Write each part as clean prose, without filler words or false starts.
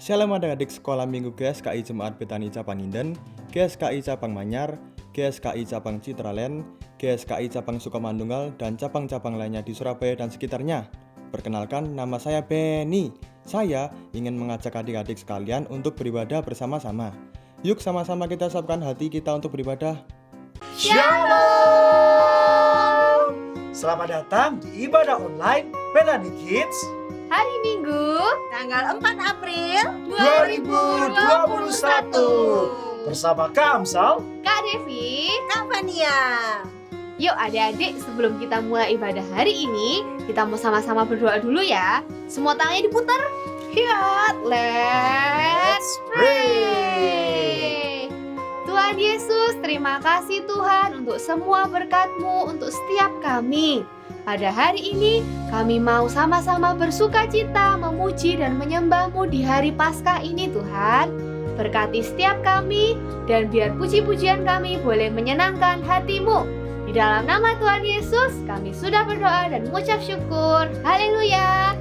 Shalom adik-adik sekolah minggu GSKI Jemaat Betani Cabang Inden, GSKI Cabang Manyar, GSKI Cabang Citraland, GSKI Cabang Sukamandunggal, dan cabang-cabang lainnya di Surabaya dan sekitarnya. Perkenalkan, nama saya Benny. Saya ingin mengajak adik-adik sekalian untuk beribadah bersama-sama. Yuk sama-sama kita siapkan hati kita untuk beribadah. Shalom! Selamat datang di ibadah online Betani Kids Hari Minggu, tanggal 4 April 2021 bersama Kak Amsal, Kak Devi. Kak Fania. Yuk adik-adik, sebelum kita mulai ibadah hari ini, kita mau sama-sama berdoa dulu ya. Semua tangannya diputar. Lihat, let's pray. Tuhan Yesus, terima kasih Tuhan untuk semua berkat-Mu untuk setiap kami. Pada hari ini, kami mau sama-sama bersukacita, memuji dan menyembah-Mu di hari Paskah ini Tuhan. Berkati setiap kami, dan biar puji-pujian kami boleh menyenangkan hati-Mu. Di dalam nama Tuhan Yesus, kami sudah berdoa dan mengucap syukur. Haleluya.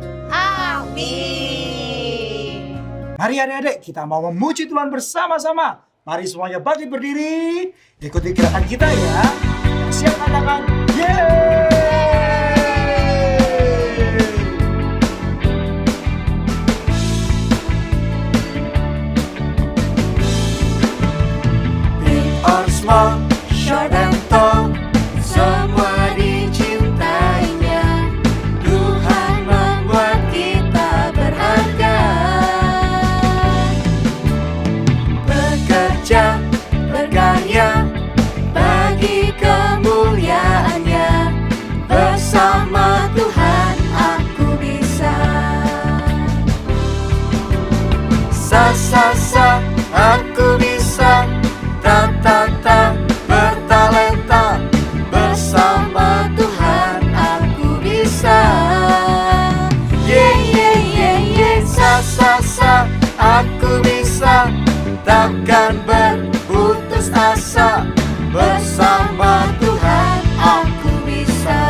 Amin. Mari adik-adik, kita mau memuji Tuhan bersama-sama. Mari semuanya bangkit berdiri, ikuti gerakan kita ya. Siap katakan, yeay! Small, short and tall, semua dicintainya. Tuhan membuat kita berharga. Bekerja, berkarya, bagi kemuliaannya. Bersama Tuhan aku bisa. Sa, aku bisa. Ta, bertalenta, bersama Tuhan aku bisa. Sa, aku bisa. Takkan berputus asa, bersama Tuhan aku bisa.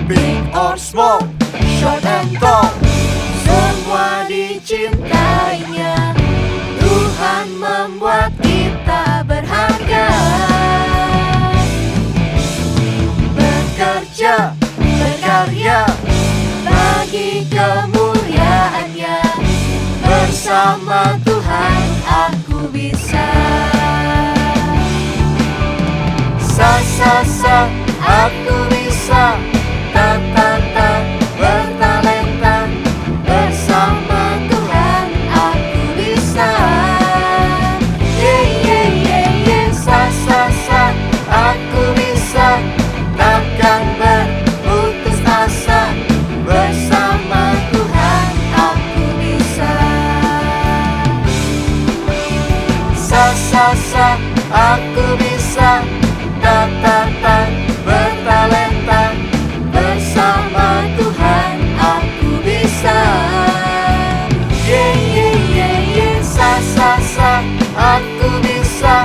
Big or small, short and tall, semua dicintainya. Tuhan membuat kita berharga. Bekerja, berkarya, bagi kemuliaannya. Bersama Tuhan aku bisa. Sa, aku bisa. Ta, bertalenta, bersama Tuhan aku bisa. Sa, aku bisa. Takkan berputus asa, bersama Tuhan aku bisa. Sa, aku bisa. Ta, bertalenta, bersama Tuhan aku bisa. Sa, aku bisa.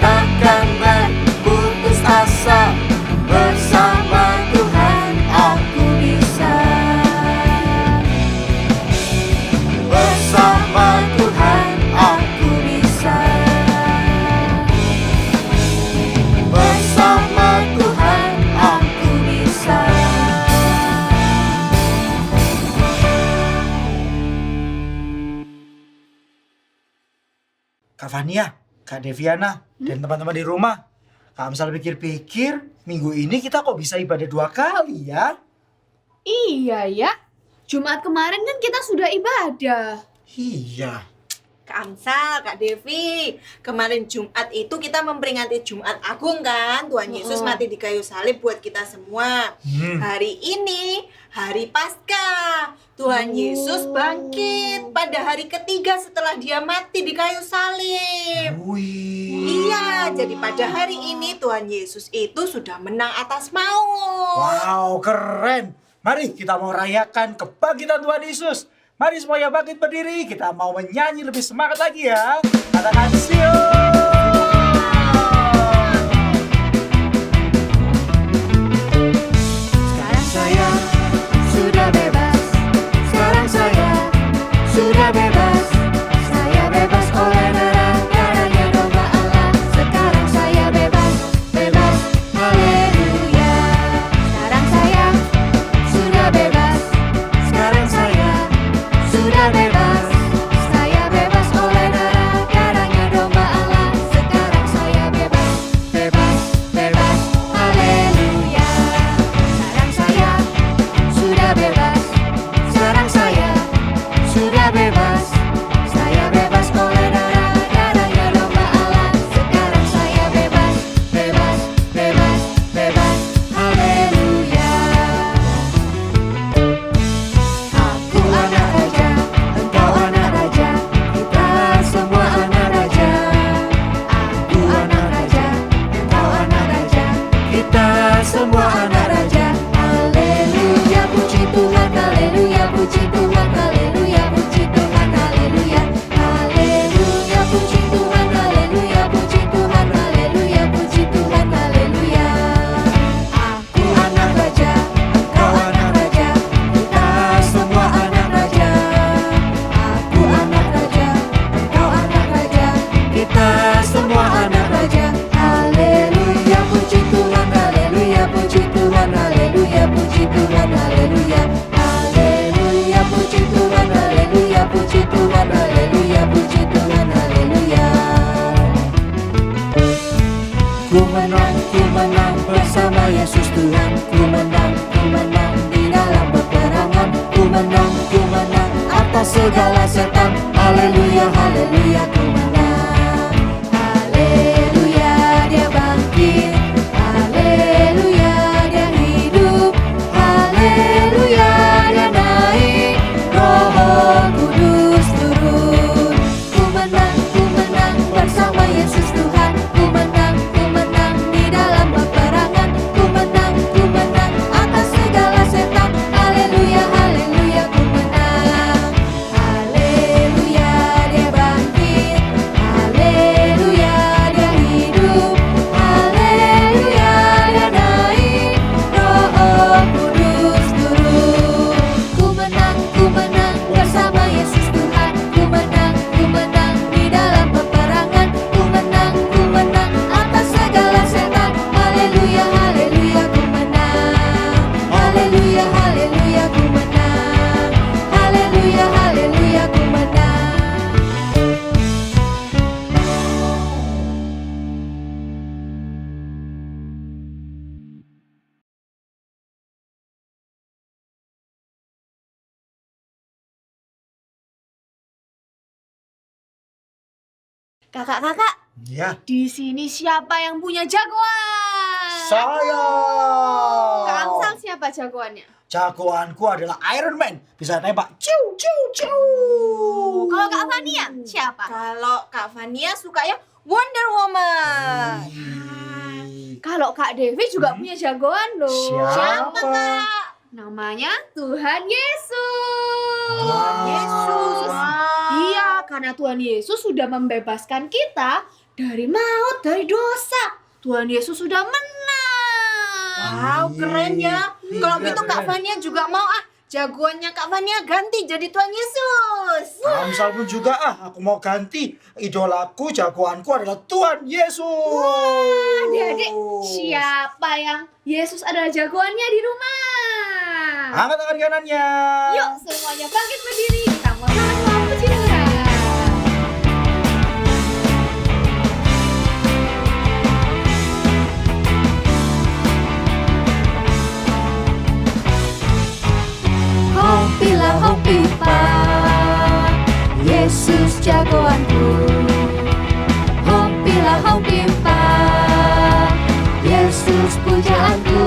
Takkan berputus asa, bersama Tuhan aku bisa. Bersama Tuhan aku bisa. Bersama Tuhan aku bisa. Kak Fania, Kak Deviana, dan teman-teman di rumah, Kak Amsal pikir-pikir, minggu ini kita kok bisa ibadah 2 kali ya? Iya ya, Jumat kemarin kan kita sudah ibadah. Iya. Kak Amsal, Kak Devi, kemarin Jumat itu kita memperingati Jumat Agung kan. Tuhan Yesus mati di kayu salib buat kita semua. Hari ini hari Paskah. Tuhan Yesus bangkit pada hari ketiga setelah dia mati di kayu salib. Wih. Iya, jadi pada hari ini Tuhan Yesus itu sudah menang atas maut. Wow, keren. Mari kita mau rayakan kebangkitan Tuhan Yesus. Mari semuanya bangkit berdiri, kita mau menyanyi lebih semangat lagi ya. Katakan siap. Sekarang saya sudah bebas. Sekarang saya segala setan. Haleluya, haleluya, ku menang. Haleluya, dia bangkit. Haleluya, dia hidup. Haleluya, dia naik. Roh Kudus turun. Ku menang bersama Yesus Tuhan. Ku menang di dalam peperangan. Ku menang atas segala setan. Haleluya, haleluya, ku menang. Haleluya, dia bangkit. Haleluya, dia hidup. Haleluya, dia naik. Roh Kudus turun. Ku menang bersama Yesus Tuhan. Ku menang di dalam peperangan. Ku menang atas segala setan. Haleluya, haleluya, ku menang. Haleluya, haleluya, ku menang. Haleluya, haleluya, ku menang. Kakak-kakak, Ya, di sini siapa yang punya jagoan? saya. Kak Amsal siapa jagoannya? Jagoanku adalah Iron Man. Bisa nembak. Ciu, ciu, ciu. Kalau Kak Fania siapa? Kalau Kak Fania sukanya Wonder Woman. Kalau Kak Devi juga punya jagoan loh. Siapa? Kak? Namanya Tuhan Yesus. Tuhan Yesus. Iya, karena Tuhan Yesus sudah membebaskan kita dari maut, dari dosa. Tuhan Yesus sudah menang. Wow, keren ya. Kalau Iya, gitu Kak keren. Fania juga mau jagoannya Kak Fania ganti jadi Tuhan Yesus. Amsal pun juga aku mau ganti. Idolaku, jagoanku adalah Tuhan Yesus. Adik-adik, siapa yang Yesus adalah jagoannya di rumah? Angkat tangan kanannya. Yuk, semuanya bangkit berdiri. Kita mau sama-sama puji Tuhan. Hompila hompipa, Yesus jagoanku. Hompila hompipa, Yesus pujaanku.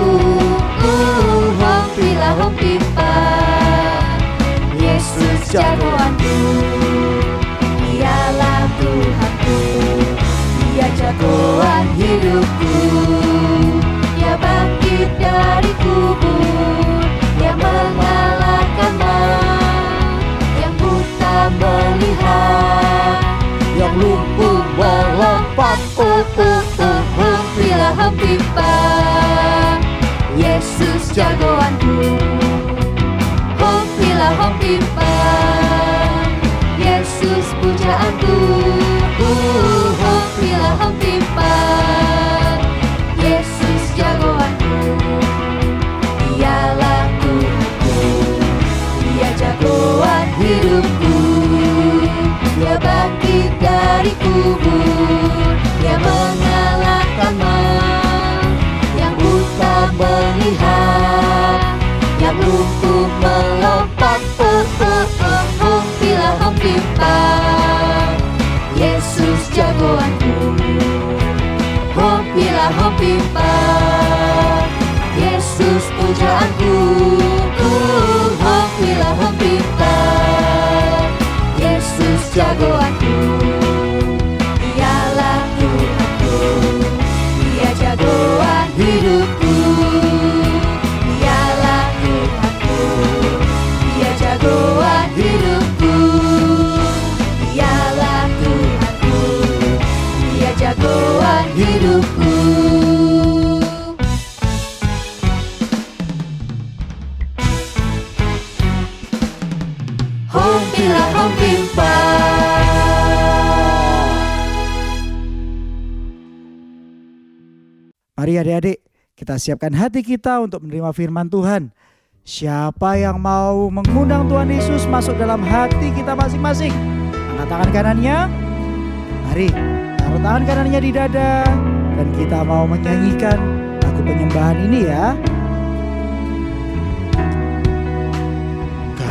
Hompila hompipa, Yesus jagoanku. Dialah Tuhanku, Dia jagoan hidupku. Dia bangkit dari kubur, Dia mengalahkan maut. Yang buta melihat, yang lumpuh melompat. Hempilah hempipa, Yesus jagoanku. Hempilah hempipa, Yesus pujaanku. Hempilah hempipa, Yesus jagoanku. Dialah Tuhanku, Dia jagoan hidupku. Dia bangkit dari kubur, Dia mengalahkan maut. Yang buta melihat, yang lumpuh melompat. Hempilah hempipa, Yesus jagoanku. Hempilah hempipa, Yesus pujaanku. Hempilah hempipa, Yesus jagoanku. Dialah Tuhanku, Dia jagoan hidupku. Dialah Tuhanku, Dia jagoan hidupku. Dialah Tuhanku, Dia jagoan hidupku. Hompila hompimpa. Mari adik-adik, kita siapkan hati kita untuk menerima firman Tuhan. Siapa yang mau mengundang Tuhan Yesus masuk dalam hati kita masing-masing? Angkat tangan kanannya. Mari, taruh tangan kanannya di dada. Dan kita mau menyanyikan lagu penyembahan ini ya. Kau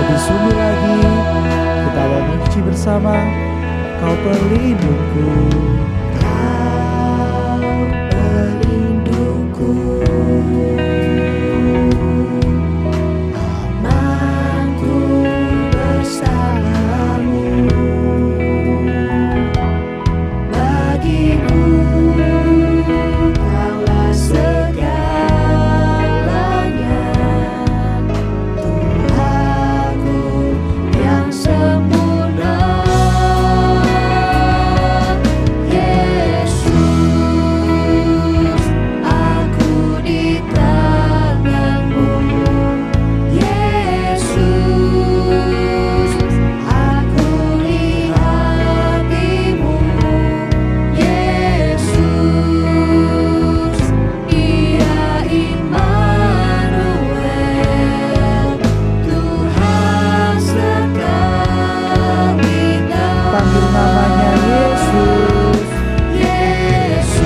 Lebih sungguh lagi kita memuji bersama, Kau pelindungku. pelindungku, amanku bersamamu, bagiku Kaulah segalanya, Tuhanku yang sempurna. Yesus, aku di tangan-Mu. Yesus, aku lihat-Mu. Yesus, Dia Immanuel, Tuhan serta kita. Panggil namanya Yesus. Yesus,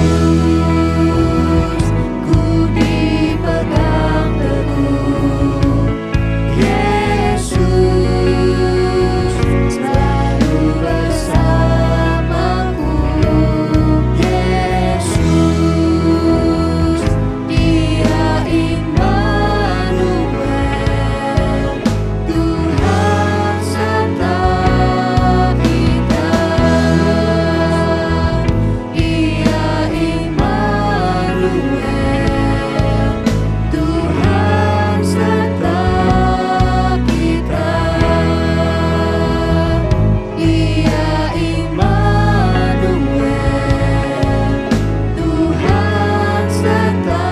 ku dipegang teguh. Yesus, selalu bersamaku. Yesus, Dia Immanuel, Tuhan serta kita. Dia Immanuel, Tuhan serta kita. Dia Immanuel, Tuhan serta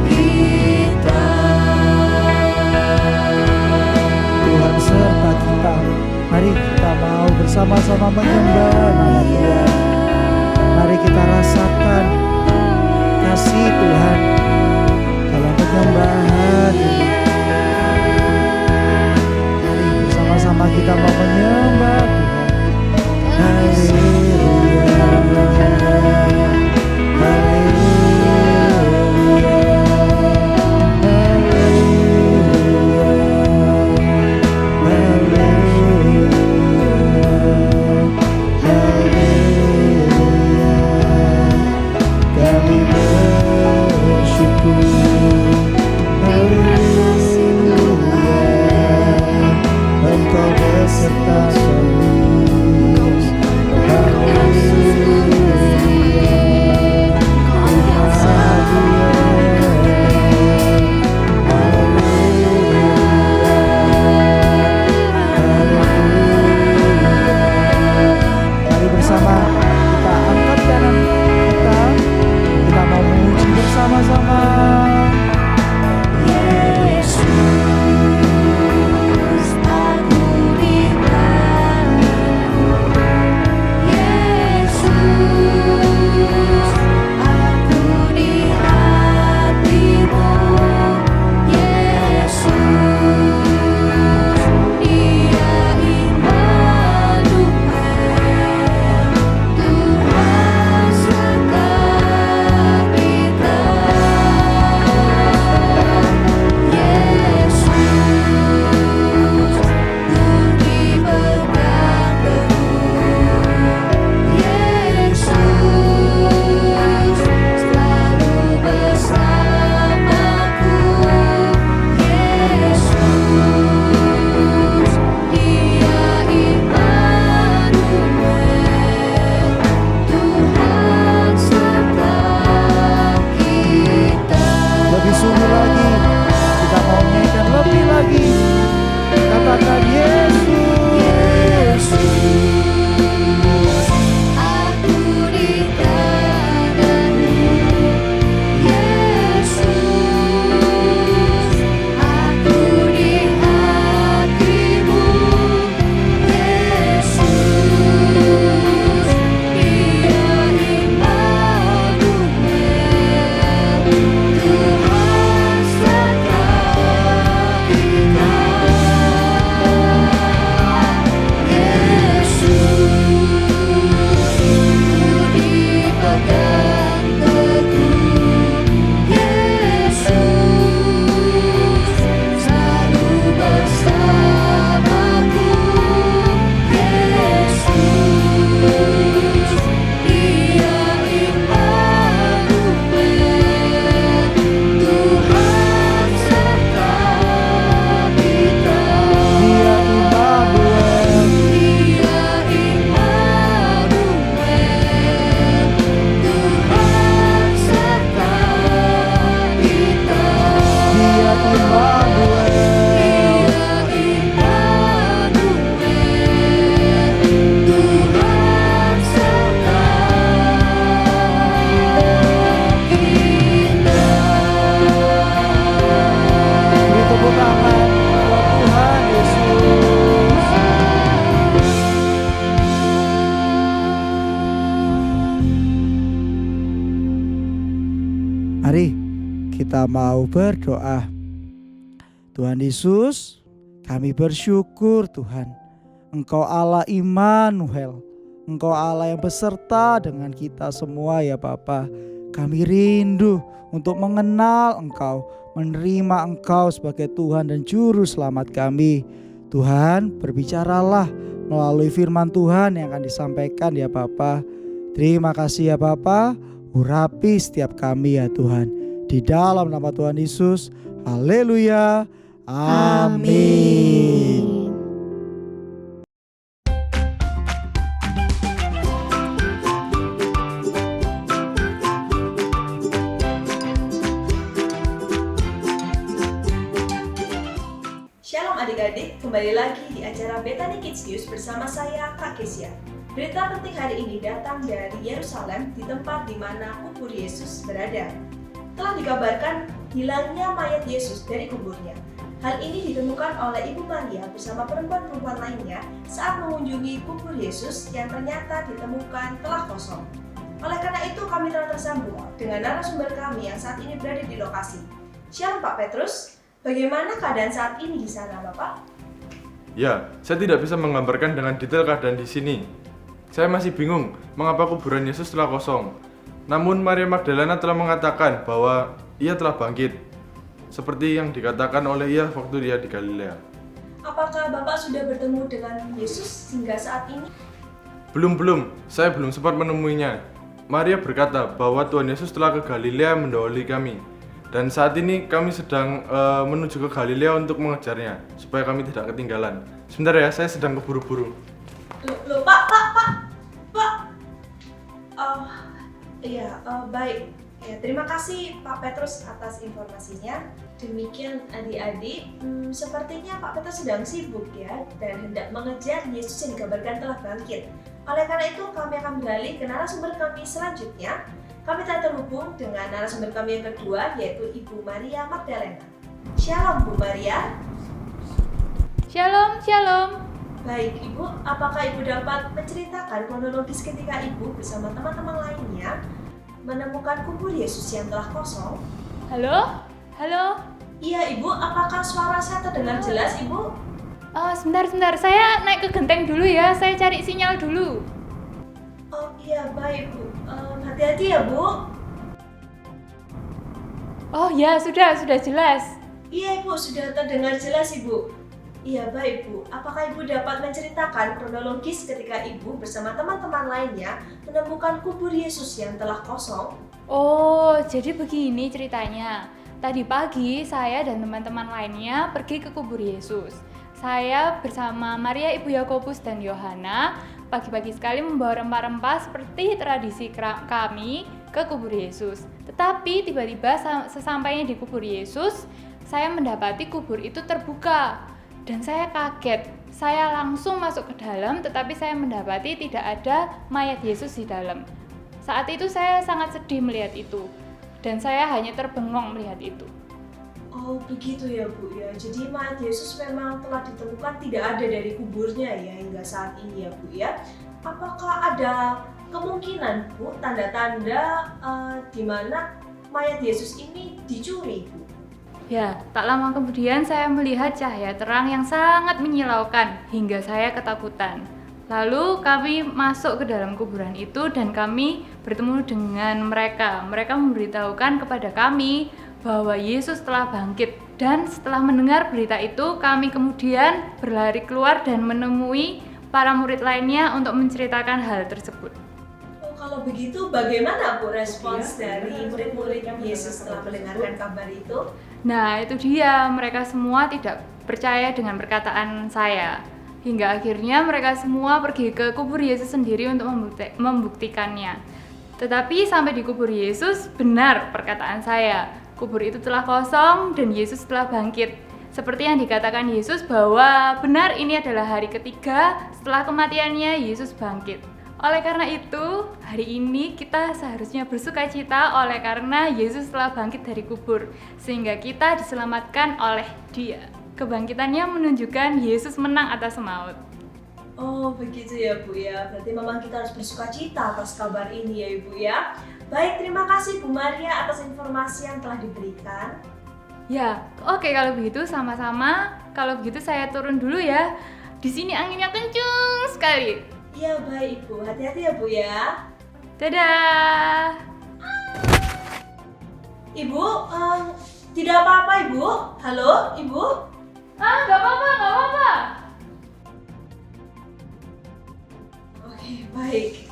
kita. Tuhan serta kita. Mari kita mau bersama-sama menyembah nama Tuhan. Mari kita rasakan kasih Tuhan dalam penyembahan ini. Mari bersama-sama kita mau menyembah Tuhan. Haleluya, kami bersyukur. Engkau beserta kami. Mari bersama kita angkat kanan kita. Kita mau memuji bersama-sama. Yesus, aku di tangan-Mu. Yesus, aku di hati-Mu. Yesus, Dia Immanuel, Tuhan serta kita. Yesus, ku dipegang teguh. Yesus, selalu bersamaku. Yesus, Dia Immanuel, Tuhan serta kita. Lebih sungguh lagi kita mau nyanyikan lebih lagi. Katakan Yesus. Aku di tangan-Mu. Yesus, aku di hati-Mu. Yesus, Dia Immanuel, Tuhan serta kita. mau berdoa. Tuhan Yesus, kami bersyukur Tuhan, Engkau Allah Immanuel, Engkau Allah yang beserta dengan kita semua ya Bapa. Kami rindu untuk mengenal Engkau, menerima Engkau sebagai Tuhan dan Juru Selamat kami. Tuhan, berbicaralah melalui firman Tuhan yang akan disampaikan ya Bapa. Terima kasih ya Bapa, urapi setiap kami ya Tuhan. Di dalam nama Tuhan Yesus, haleluya, amin. Shalom adik-adik, kembali lagi di acara Bethany Kids News bersama saya Kak Kesia. Berita penting hari ini datang dari Yerusalem, di tempat di mana kubur Yesus berada. Telah dikabarkan hilangnya mayat Yesus dari kuburnya. Hal ini ditemukan oleh Ibu Maria bersama perempuan-perempuan lainnya saat mengunjungi kubur Yesus yang ternyata ditemukan telah kosong. Oleh karena itu kami telah tersambung dengan narasumber kami yang saat ini berada di lokasi. Shalom Pak Petrus, bagaimana keadaan saat ini di sana Bapak? Ya, saya tidak bisa menggambarkan dengan detail keadaan di sini. Saya masih bingung mengapa kuburan Yesus telah kosong. Namun Maria Magdalena telah mengatakan bahwa ia telah bangkit, seperti yang dikatakan oleh ia waktu dia di Galilea. Apakah Bapak sudah bertemu dengan Yesus hingga saat ini? Belum, saya belum sempat menemuinya. Maria berkata bahwa Tuhan Yesus telah ke Galilea mendahului kami. Dan saat ini kami sedang menuju ke Galilea untuk mengejarnya, supaya kami tidak ketinggalan. Sebentar ya, saya sedang keburu-buru. Loh, Pak. Baik. Ya, terima kasih Pak Petrus atas informasinya. Demikian adik-adik, sepertinya Pak Petrus sedang sibuk ya, dan hendak mengejar Yesus yang dikabarkan telah bangkit. Oleh karena itu, kami akan beralih ke narasumber kami selanjutnya. Kami telah terhubung dengan narasumber kami yang kedua, yaitu Ibu Maria Magdalena. Shalom Bu Maria. Shalom, shalom. Baik Ibu, apakah Ibu dapat menceritakan kronologis ketika Ibu bersama teman-teman lainnya menemukan kubur Yesus yang telah kosong? Halo? Iya Ibu, apakah suara saya terdengar jelas Ibu? Sebentar. Saya naik ke genteng dulu ya. Saya cari sinyal dulu. Oh iya, baik Bu. Hati-hati ya Bu. Oh ya, sudah jelas. Iya Ibu, sudah terdengar jelas Ibu. Iya baik Bu, apakah Ibu dapat menceritakan kronologis ketika Ibu bersama teman-teman lainnya menemukan kubur Yesus yang telah kosong? Oh, jadi begini ceritanya. Tadi pagi saya dan teman-teman lainnya pergi ke kubur Yesus. Saya bersama Maria Ibu Yakobus dan Yohana pagi-pagi sekali membawa rempah-rempah seperti tradisi kami ke kubur Yesus. Tetapi tiba-tiba sesampainya di kubur Yesus, saya mendapati kubur itu terbuka. Dan saya kaget, saya langsung masuk ke dalam tetapi saya mendapati tidak ada mayat Yesus di dalam. Saat itu saya sangat sedih melihat itu dan saya hanya terbengong melihat itu. Oh begitu ya Bu ya, jadi mayat Yesus memang telah ditemukan tidak ada dari kuburnya ya hingga saat ini ya Bu ya. Apakah ada kemungkinan Bu tanda-tanda di mana mayat Yesus ini dicuri Bu? Ya, tak lama kemudian saya melihat cahaya terang yang sangat menyilaukan hingga saya ketakutan. Lalu kami masuk ke dalam kuburan itu dan kami bertemu dengan mereka. Mereka memberitahukan kepada kami bahwa Yesus telah bangkit. Dan setelah mendengar berita itu, kami kemudian berlari keluar dan menemui para murid lainnya untuk menceritakan hal tersebut. Oh kalau begitu bagaimana Bu respons dari murid-murid Yesus setelah mendengarkan kabar itu? Nah, itu dia, mereka semua tidak percaya dengan perkataan saya. Hingga akhirnya mereka semua pergi ke kubur Yesus sendiri untuk membuktikannya. Tetapi sampai di kubur Yesus, benar perkataan saya. Kubur itu telah kosong dan Yesus telah bangkit. Seperti yang dikatakan Yesus bahwa benar ini adalah hari ketiga setelah kematiannya Yesus bangkit. Oleh karena itu, hari ini kita seharusnya bersukacita oleh karena Yesus telah bangkit dari kubur, sehingga kita diselamatkan oleh Dia. Kebangkitannya menunjukkan Yesus menang atas maut. Oh begitu ya Bu ya, berarti memang kita harus bersukacita atas kabar ini ya Ibu ya. Baik, terima kasih Bu Maria atas informasi yang telah diberikan. Ya, oke kalau begitu sama-sama. Kalau begitu saya turun dulu ya. Di sini anginnya kenceng sekali. Iya baik Ibu, hati-hati ya Bu ya. Dadah. Ibu, tidak apa-apa Ibu? Halo Ibu? Nggak apa-apa, nggak apa-apa. Oke, baik.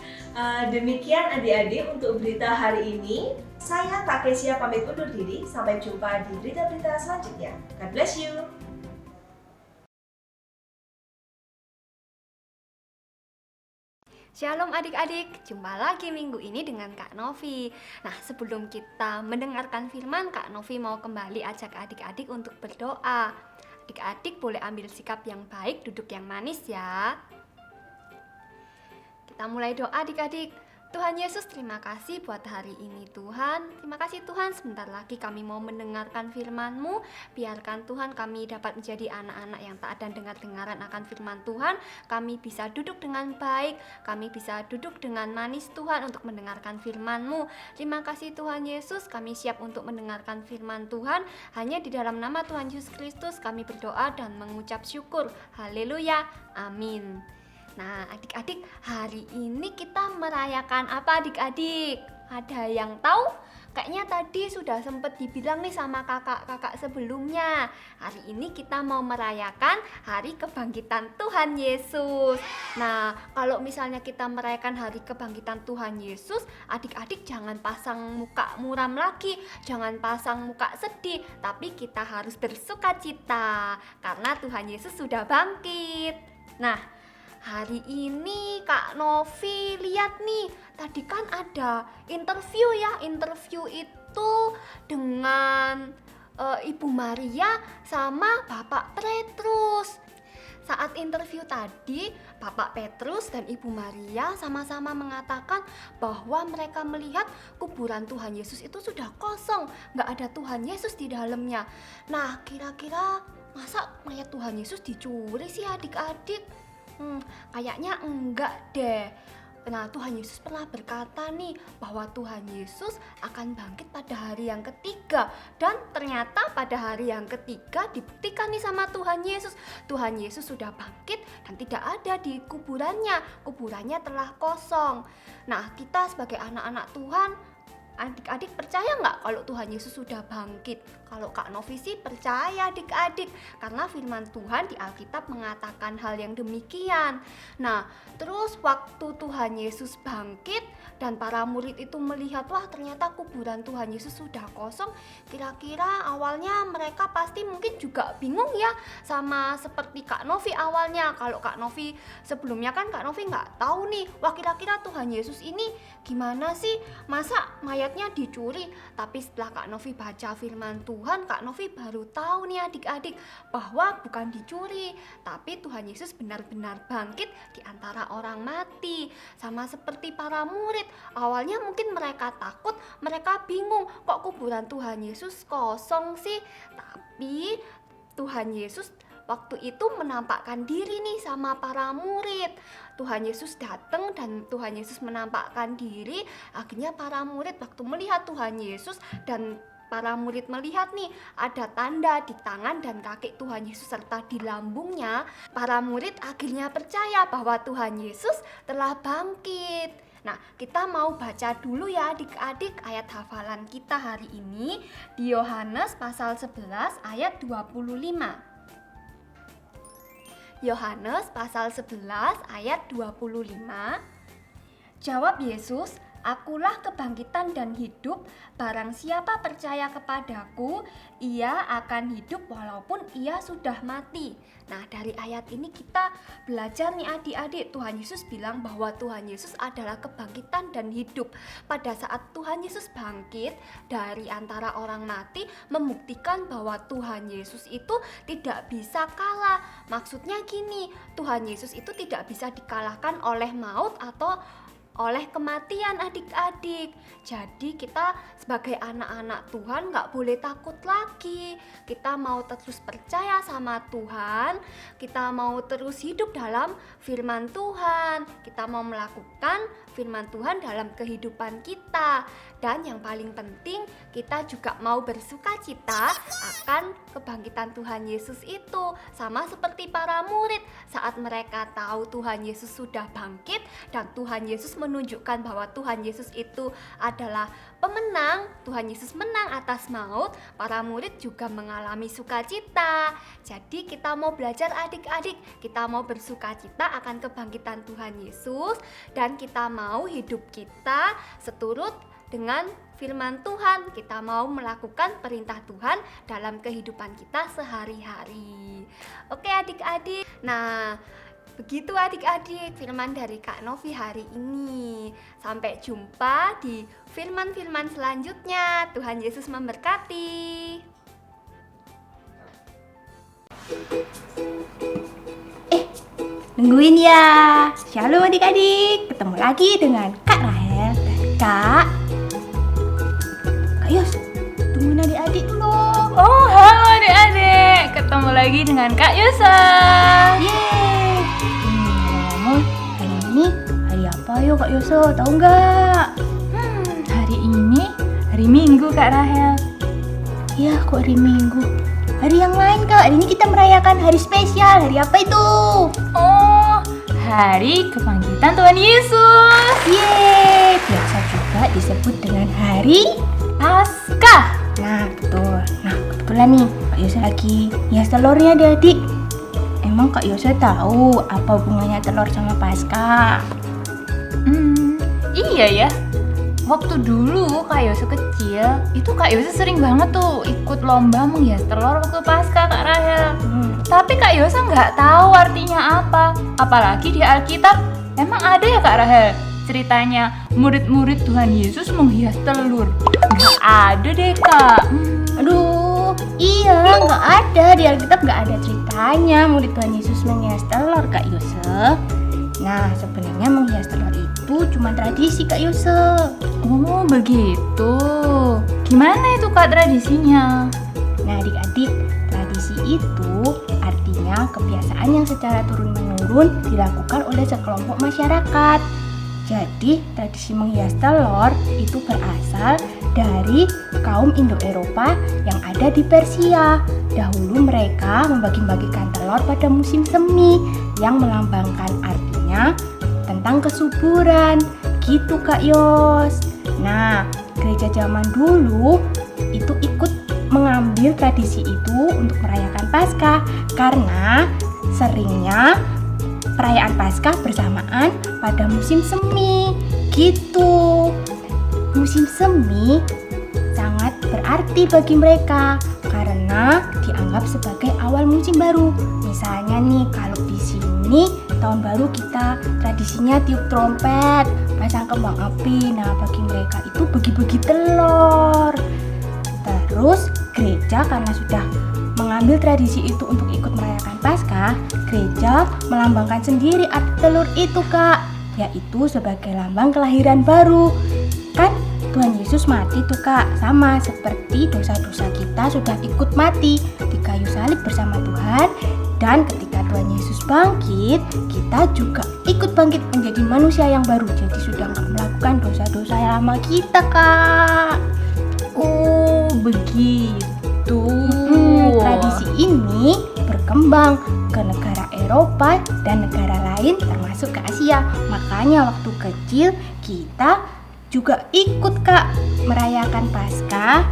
Demikian adik-adik untuk berita hari ini. Saya Kak Kesia pamit undur diri. Sampai jumpa di berita-berita selanjutnya. God bless you. Shalom adik-adik, jumpa lagi minggu ini dengan Kak Novi. Nah, sebelum kita mendengarkan firman, Kak Novi mau kembali ajak adik-adik untuk berdoa. Adik-adik boleh ambil sikap yang baik, duduk yang manis ya. Kita mulai doa adik-adik. Tuhan Yesus, terima kasih buat hari ini Tuhan. Terima kasih Tuhan, sebentar lagi kami mau mendengarkan firman-Mu. Biarkan Tuhan kami dapat menjadi anak-anak yang taat dan dengar-dengaran akan firman Tuhan. Kami bisa duduk dengan baik, kami bisa duduk dengan manis Tuhan untuk mendengarkan firman-Mu. Terima kasih Tuhan Yesus, kami siap untuk mendengarkan firman Tuhan. Hanya di dalam nama Tuhan Yesus Kristus kami berdoa dan mengucap syukur. Haleluya, amin. Nah, adik-adik, hari ini kita merayakan apa adik-adik? Ada yang tahu? Kayaknya tadi sudah sempat dibilang nih sama kakak-kakak sebelumnya. Hari ini kita mau merayakan Hari Kebangkitan Tuhan Yesus. Nah, kalau misalnya kita merayakan Hari Kebangkitan Tuhan Yesus, adik-adik jangan pasang muka muram lagi, jangan pasang muka sedih, tapi kita harus bersukacita karena Tuhan Yesus sudah bangkit. Nah, hari ini Kak Novi lihat nih, tadi kan ada interview ya. Interview itu dengan Ibu Maria sama Bapak Petrus. Saat interview tadi, Bapak Petrus dan Ibu Maria sama-sama mengatakan bahwa mereka melihat kuburan Tuhan Yesus itu sudah kosong, nggak ada Tuhan Yesus di dalamnya. Nah, kira-kira masa mayat Tuhan Yesus dicuri sih adik-adik? Kayaknya enggak deh. Nah, Tuhan Yesus pernah berkata nih bahwa Tuhan Yesus akan bangkit pada hari yang ketiga. Dan ternyata pada hari yang ketiga dibuktikan nih sama Tuhan Yesus. Tuhan Yesus sudah bangkit dan tidak ada di kuburannya. Kuburannya telah kosong. Nah, kita sebagai anak-anak Tuhan, adik-adik percaya nggak kalau Tuhan Yesus sudah bangkit? Kalau Kak Novi sih percaya adik-adik, karena firman Tuhan di Alkitab mengatakan hal yang demikian. Nah, terus waktu Tuhan Yesus bangkit dan para murid itu melihat, wah ternyata kuburan Tuhan Yesus sudah kosong. Kira-kira awalnya mereka pasti mungkin juga bingung ya, sama seperti Kak Novi awalnya. Kalau Kak Novi sebelumnya kan Kak Novi nggak tahu nih, wah kira-kira Tuhan Yesus ini gimana sih? Masa mayatnya dicuri? Tapi setelah Kak Novi baca firman Tuhan, Kak Novi baru tahu nih adik-adik bahwa bukan dicuri, tapi Tuhan Yesus benar-benar bangkit di antara orang mati. Sama seperti para murid, awalnya mungkin mereka takut, mereka bingung, kok kuburan Tuhan Yesus kosong sih? Tapi Tuhan Yesus waktu itu menampakkan diri nih sama para murid. Tuhan Yesus datang dan Tuhan Yesus menampakkan diri. Akhirnya para murid waktu melihat Tuhan Yesus dan para murid melihat nih ada tanda di tangan dan kaki Tuhan Yesus serta di lambungnya, para murid akhirnya percaya bahwa Tuhan Yesus telah bangkit. Nah, kita mau baca dulu ya adik-adik ayat hafalan kita hari ini di Yohanes pasal 11 ayat 25. Yohanes pasal 11 ayat 25. Jawab Yesus, "Akulah kebangkitan dan hidup, barang siapa percaya kepadaku, ia akan hidup walaupun ia sudah mati." Nah, dari ayat ini kita belajar nih adik-adik, Tuhan Yesus bilang bahwa Tuhan Yesus adalah kebangkitan dan hidup. Pada saat Tuhan Yesus bangkit dari antara orang mati, membuktikan bahwa Tuhan Yesus itu tidak bisa kalah. Maksudnya gini, Tuhan Yesus itu tidak bisa dikalahkan oleh maut atau oleh kematian adik-adik. Jadi kita sebagai anak-anak Tuhan gak boleh takut lagi. Kita mau terus percaya sama Tuhan, kita mau terus hidup dalam firman Tuhan, kita mau melakukan firman Tuhan dalam kehidupan kita. Dan yang paling penting, kita juga mau bersuka cita akan kebangkitan Tuhan Yesus itu. Sama seperti para murid saat mereka tahu Tuhan Yesus sudah bangkit dan Tuhan Yesus menunjukkan bahwa Tuhan Yesus itu adalah pemenang, Tuhan Yesus menang atas maut, para murid juga mengalami sukacita. Jadi kita mau belajar adik-adik, kita mau bersuka cita akan kebangkitan Tuhan Yesus, dan kita mau hidup kita seturut dengan firman Tuhan. Kita mau melakukan perintah Tuhan dalam kehidupan kita sehari-hari. Oke adik-adik, nah begitu adik-adik firman dari Kak Novi hari ini. Sampai jumpa di firman-firman selanjutnya. Tuhan Yesus memberkati. Nungguin ya. Shalom adik-adik. Ketemu lagi dengan Kak Rahel dan Kak Yos. Tungguin adik-adik dulu. Oh, halo adik-adik. Ketemu lagi dengan Kak Yosa. Yeay. Ngomong, hari ini hari apa yo Kak Yoso? Tahu nggak? Hari ini hari Minggu Kak Rahel. Ya, kok hari Minggu? Hari yang lain Kak. Hari ini kita merayakan hari spesial. Hari apa itu? Oh, hari kebangkitan Tuhan Yesus. Yeay. Biasa juga disebut dengan hari Paskah. Nah, betul. Nah, kebetulan nih Kak Yosa lagi hias telurnya adik-adik. Emang Kak Yosa tahu apa hubungannya telur sama Paskah? Iya ya. Waktu dulu Kak Yosa kecil, itu Kak Yosa sering banget tuh ikut lomba menghias telur waktu Paskah Kak Rahel. Tapi Kak Yosa nggak tahu artinya apa. Apalagi di Alkitab, emang ada ya Kak Rahel ceritanya murid-murid Tuhan Yesus menghias telur? Nggak ada deh Kak. Aduh, iya nggak ada. Di Alkitab nggak ada ceritanya murid Tuhan Yesus menghias telur Kak Yosa. Nah, sebenarnya menghias telur itu cuma tradisi Kak Yosa. Oh begitu. Gimana itu Kak tradisinya? Nah adik-adik, tradisi itu artinya kebiasaan yang secara turun-menurun dilakukan oleh sekelompok masyarakat. Jadi tradisi menghias telur itu berasal dari kaum Indo-Eropa yang ada di Persia. Dahulu mereka membagi-bagikan telur pada musim semi yang melambangkan artinya tentang kesuburan. Gitu Kak Yos. Nah, gereja zaman dulu itu ikut mengambil tradisi itu untuk merayakan Paskah karena seringnya perayaan Paskah bersamaan pada musim semi. Gitu. Musim semi sangat berarti bagi mereka karena dianggap sebagai awal musim baru. Misalnya nih, kalau di sini tahun baru kita tradisinya tiup trompet, pasang kembang api. Nah, bagi mereka itu bagi-bagi telur. Terus gereja karena sudah mengambil tradisi itu untuk ikut merayakan Paskah, gereja melambangkan sendiri arti telur itu Kak, yaitu sebagai lambang kelahiran baru. Kan Tuhan Yesus mati tuh Kak, sama seperti dosa-dosa kita sudah ikut mati di kayu salib bersama Tuhan. Dan ketika Tuhan Yesus bangkit, kita juga ikut bangkit menjadi manusia yang baru. Jadi sudah gak melakukan dosa-dosa yang lama kita Kak. Oh begitu. Tradisi ini berkembang ke negara Eropa dan negara lain termasuk ke Asia. Makanya waktu kecil kita juga ikut Kak merayakan Paskah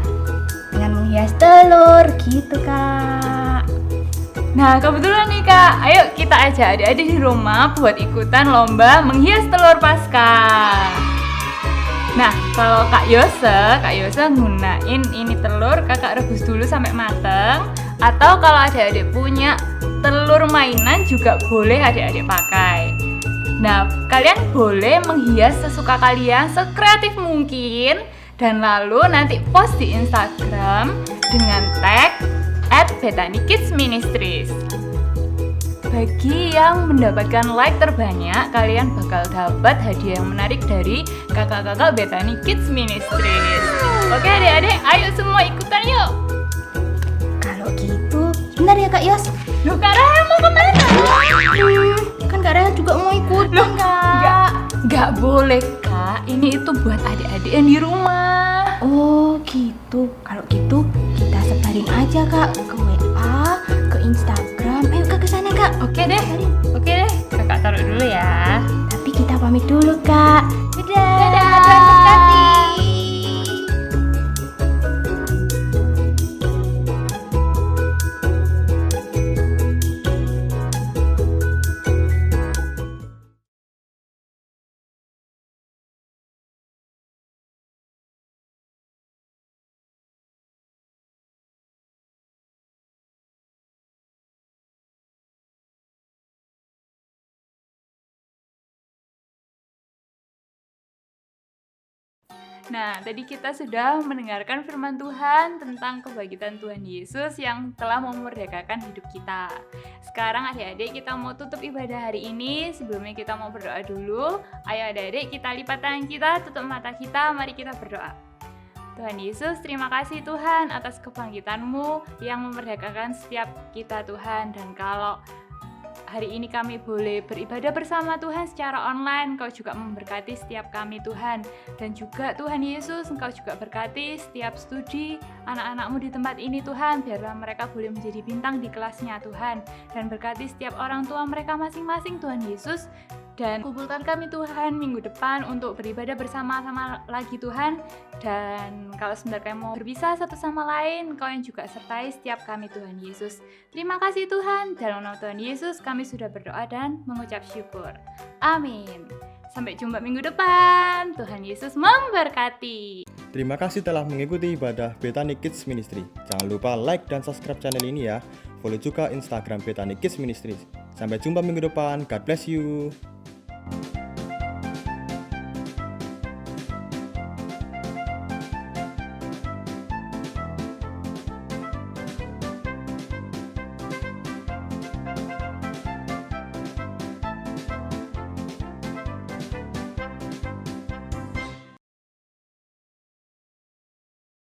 dengan menghias telur gitu Kak. Nah kebetulan nih Kak, ayo kita ajak adik-adik di rumah buat ikutan lomba menghias telur Paskah. Nah kalau Kak Yosa gunain ini telur kakak rebus dulu sampai mateng. Atau kalau adik-adik punya telur mainan juga boleh adik-adik pakai. Nah kalian boleh menghias sesuka kalian, sekreatif mungkin. Dan lalu nanti post di Instagram dengan tag @BethanyKidsMinistries. bagi yang mendapatkan like terbanyak, kalian bakal dapat hadiah yang menarik dari kakak-kakak Bethany Kids Ministries. Oke adik-adik, ayo semua ikutan yuk. Kalau gitu, bentar ya Kak Yos. Loh, Kak Rahel mau kemana? Kan Kak Rahel juga mau ikutan Kak. Nggak boleh Kak, ini itu buat adik-adik yang di rumah. Oh gitu, kalau gitu kita sebarin aja Kak ke WA, ke Instagram. Ayo Kak ke sana Kak. Oke deh, kakak taruh dulu ya. Tapi kita pamit dulu Kak. Dadah. Dadah, Tuhan berkati. Nah, tadi kita sudah mendengarkan firman Tuhan tentang kebangkitan Tuhan Yesus yang telah memerdekakan hidup kita. Sekarang adik-adik kita mau tutup ibadah hari ini. Sebelumnya kita mau berdoa dulu. Ayo adik-adik kita lipat tangan kita, tutup mata kita, mari kita berdoa. Tuhan Yesus, terima kasih Tuhan atas kebangkitan-Mu yang memerdekakan setiap kita Tuhan. Dan kalau hari ini kami boleh beribadah bersama Tuhan secara online, Engkau juga memberkati setiap kami Tuhan. Dan juga Tuhan Yesus, Engkau juga berkati setiap studi anak-anak-Mu di tempat ini Tuhan, biarlah mereka boleh menjadi bintang di kelasnya Tuhan. Dan berkati setiap orang tua mereka masing-masing Tuhan Yesus. Dan kumpulkan kami Tuhan minggu depan untuk beribadah bersama-sama lagi Tuhan. Dan kalau sebentar kami mau berpisah satu sama lain, Engkau yang juga sertai setiap kami Tuhan Yesus. Terima kasih Tuhan, dalam nama Tuhan Yesus kami sudah berdoa dan mengucap syukur. Amin. Sampai jumpa minggu depan. Tuhan Yesus memberkati. Terima kasih telah mengikuti ibadah Bethany Kids Ministry. Jangan lupa like dan subscribe channel ini ya. Follow juga Instagram Bethany Kids Ministry. Sampai jumpa minggu depan. God bless you.